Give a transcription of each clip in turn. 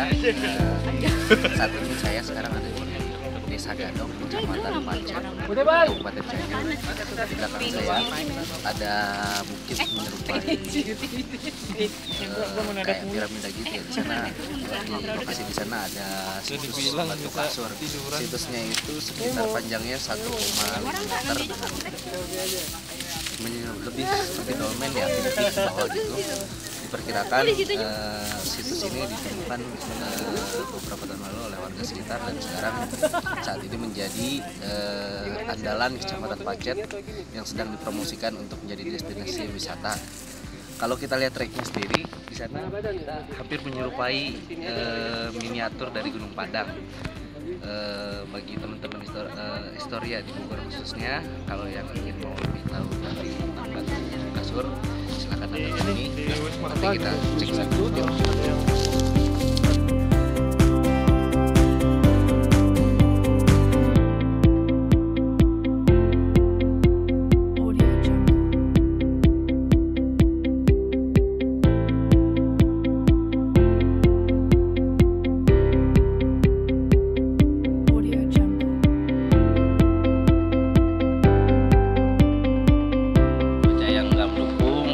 Saat ini saya sekarang ada di Desa Gadong, Kecamatan Pacet, Kabupaten Cianjur. Di belakang saya ada bukit menyerupai kayak piramida gitu ya. Di sana, di lokasi di sana ada situs batu kasur. Situsnya itu sekitar panjangnya 1,5 meter dengan lebih dolmen ya, lebih ke bawah gitu. Diperkirakan situs ini ditemukan beberapa tahun lalu oleh warga sekitar, dan sekarang saat ini menjadi andalan Kecamatan Pacet yang sedang dipromosikan untuk menjadi destinasi wisata. Kalau kita lihat treknya sendiri, di sana kita hampir menyerupai miniatur dari Gunung Padang. Bagi teman-teman historia di Bogor khususnya, kalau yang ingin mau lebih tahu dari tempat kasur, silakan nonton ini. Nanti kita cek satu.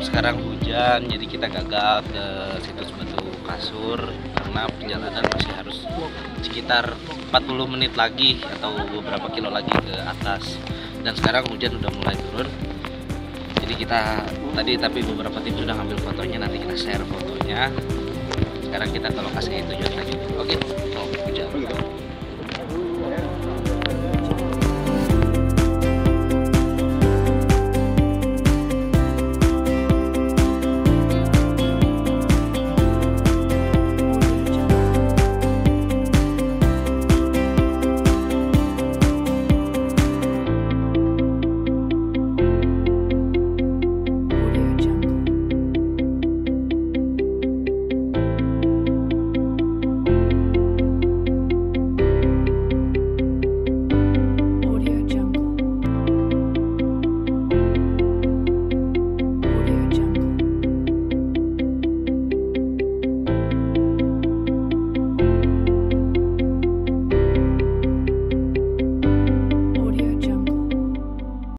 Sekarang hujan, jadi kita gagal ke situs batu kasur karena perjalanan masih harus sekitar 40 menit lagi atau beberapa kilo lagi ke atas, dan sekarang hujan udah mulai turun. Jadi kita tapi beberapa tim sudah ngambil fotonya, nanti kita share fotonya. Sekarang kita ke lokasi tujuan lagi.